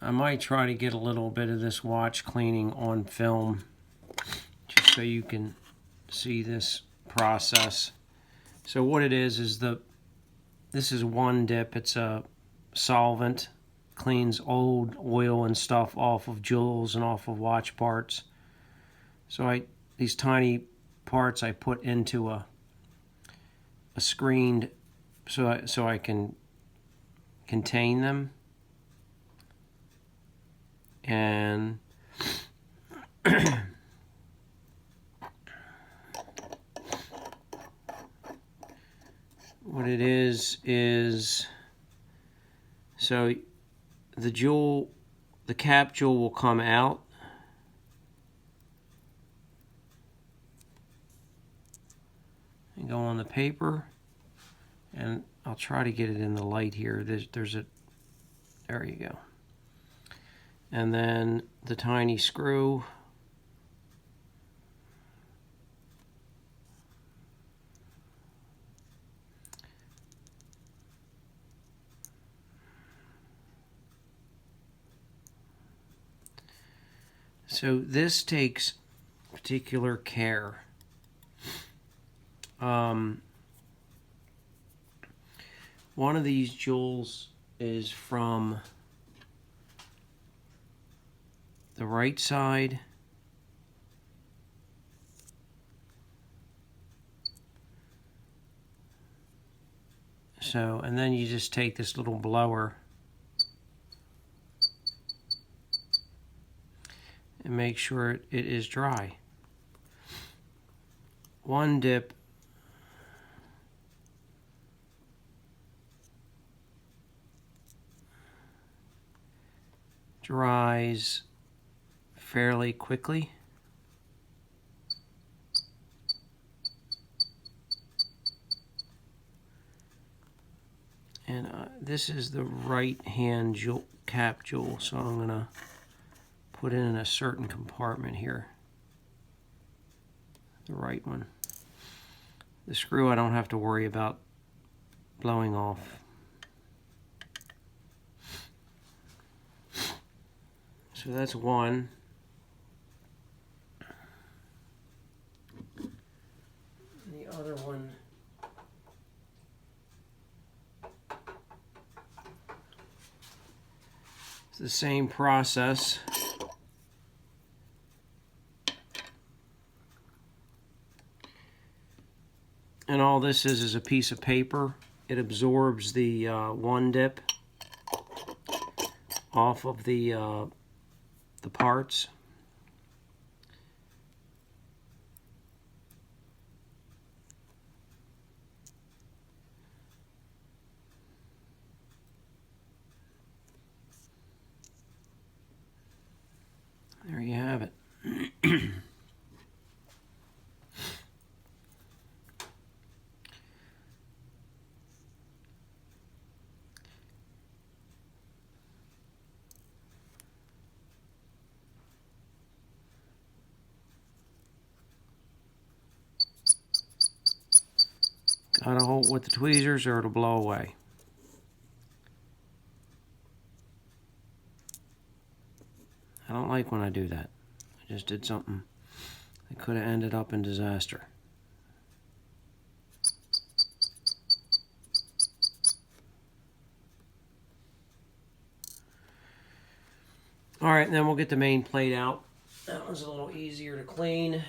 I might try to get a little bit of this watch cleaning on film, just so you can see this process. So what it is this is one dip. It's a solvent, cleans old oil and stuff off of jewels and off of watch parts. So these tiny parts I put into a screened so I can contain them. And what it is so the cap jewel will come out, and go on the paper, and I'll try to get it in the light here. There you go. And then the tiny screw. So this takes particular care. One of these jewels is from the right side. So, and then you just take this little blower and make sure it is dry. One dip dries fairly quickly. And this is the right hand cap jewel, so I'm going to put it in a certain compartment here. The right one. The screw I don't have to worry about blowing off. So that's one. The other one is the same process. And all this is a piece of paper. It absorbs the one dip off of the parts. There you have it. Gotta hold with the tweezers or it'll blow away. I don't like when I do that. I just did something that could have ended up in disaster. Alright, and then we'll get the main plate out. That one's a little easier to clean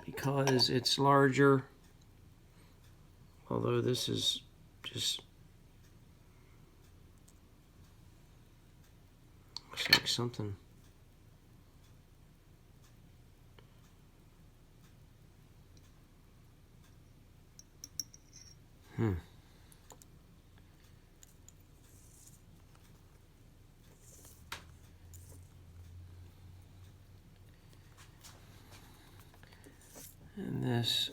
because it's larger, although this is just looks like something. And this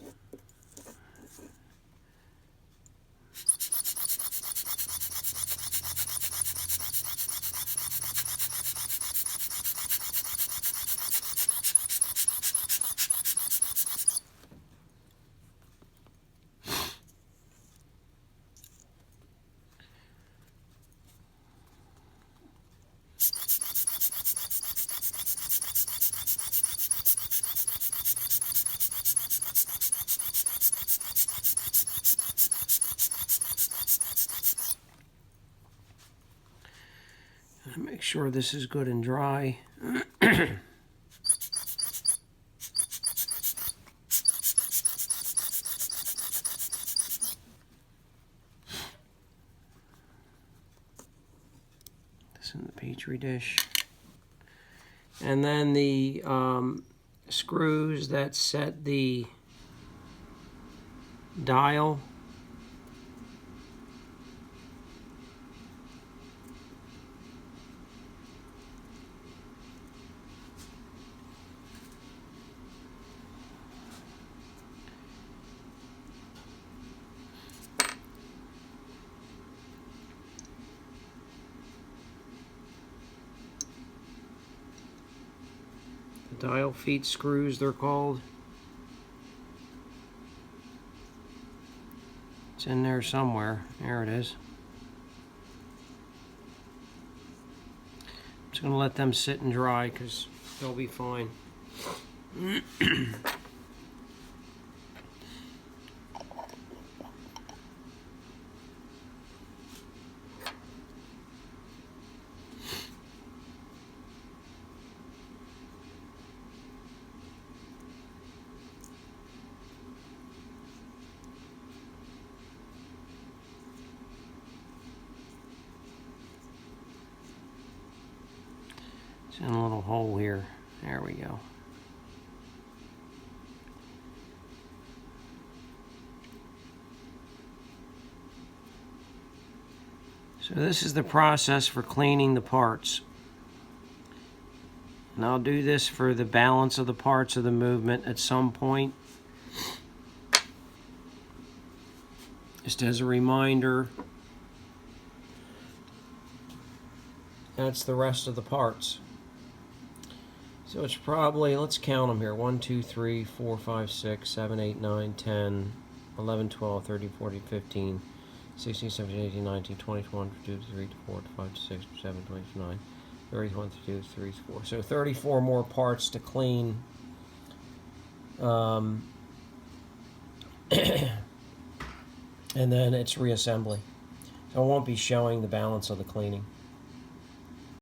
Make sure this is good and dry. This in the Petri dish. And then the screws that set the dial. Dial feet screws, they're called. It's in there somewhere. There it is. I'm just going to let them sit and dry because they'll be fine. In a little hole here. There we go. So this is the process for cleaning the parts. And I'll do this for the balance of the parts of the movement at some point. Just as a reminder, that's the rest of the parts. So it's probably, let's count them here, 1, 2, 3, 4, 5, 6, 7, 8, 9, 10, 11, 12, 13, 14, 15, 16, 17, 18, 19, 20, 21, 22, 23, 24, 25, 26, 27, 29, 30, 32, 34. So 34 more parts to clean. And then it's reassembly. So I won't be showing the balance of the cleaning.